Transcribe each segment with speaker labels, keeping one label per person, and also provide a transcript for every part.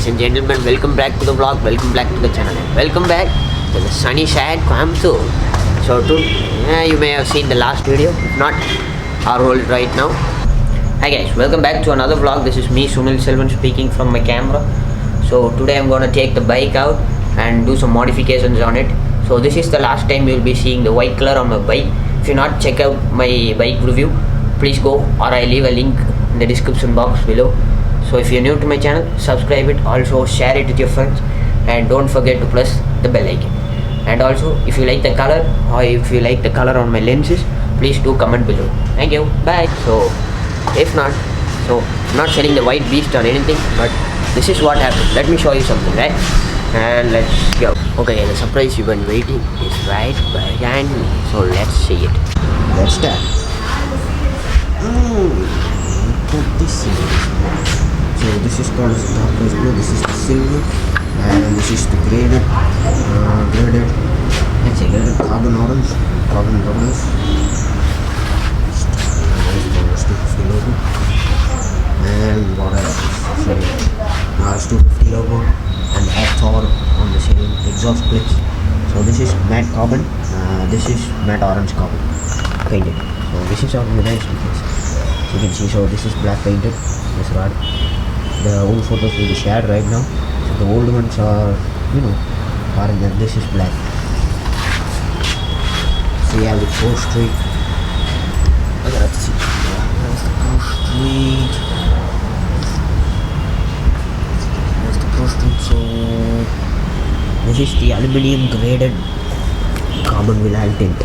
Speaker 1: ladies and gentlemen, welcome back to the vlog, welcome back to the channel, and welcome back to the sunny side Coimbatore. So you may have seen the last video, if not, I'll roll it right now. Hi guys, welcome back to another vlog. This is me, Sunil Selvan, speaking from my camera. So today I'm gonna take the bike out and do some modifications on it. So this is the last time you'll be seeing the white color on my bike. If you're not, check out my bike review, please go, or I leave a link in the description box below. So if you're new to my channel, subscribe it, also share it with your friends, and don't forget to press the bell icon. And also, if you like the color, or if you like the color on my lenses, please do comment below. Thank you, bye. So if not, I'm not selling the white beast or anything, but this is what happened. Let me show you something, right? And let's go. Okay, the surprise you've been waiting is right behind me, so let's see it. Let's start. Put this in. So this is called as dark blue, this is the silver, and this is the graded carbon orange. R250 logo, and what else? R250 logo, and Thor on the same exhaust clips. So this is matte carbon, this is matte orange carbon painted. So this is our nice details. You can see, so this is black painted, this rod. The old photos will be shared right now, so the old ones are, orange, and this is black. So you have the Pro Street. Let's see, there's the Pro Street. There's the Pro Street. So this is the aluminium graded carbon vinyl tint,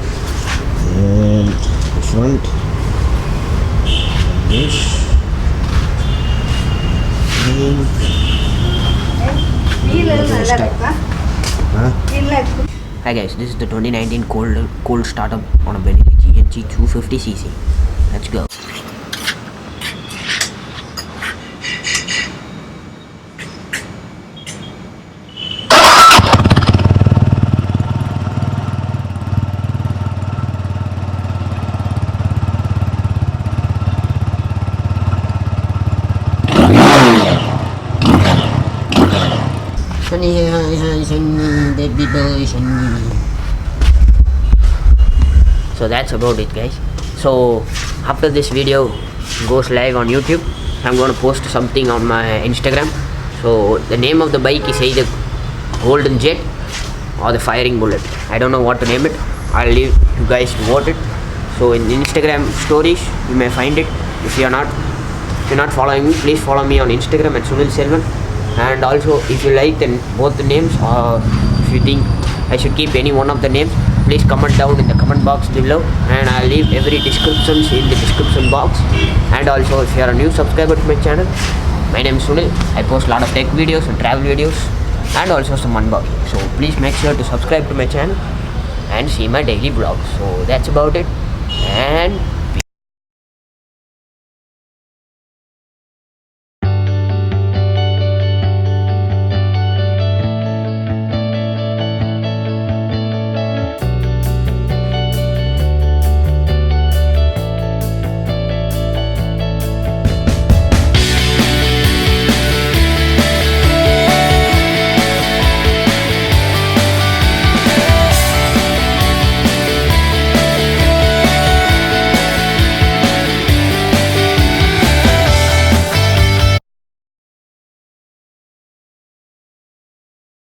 Speaker 1: and the front, this. Hi guys, this is the 2019 cold startup on a Bentley TNT 250cc. Let's go. So that's about it, guys. So after this video goes live on YouTube, I'm going to post something on my Instagram. So the name of the bike is either Golden Jet or the Firing Bullet. I don't know what to name it. I'll leave you guys to vote it. So in Instagram stories you may find it. If you're not following me, please follow me on Instagram at Sunil Selvan. And also, if you like both the names, or if you think I should keep any one of the names, please comment down in the comment box below, and I'll leave every descriptions in the description box. And also, if you are a new subscriber to my channel, my name is Sunil. I post a lot of tech videos and travel videos, and also some unboxing. So please make sure to subscribe to my channel and see my daily vlogs. So that's about it, and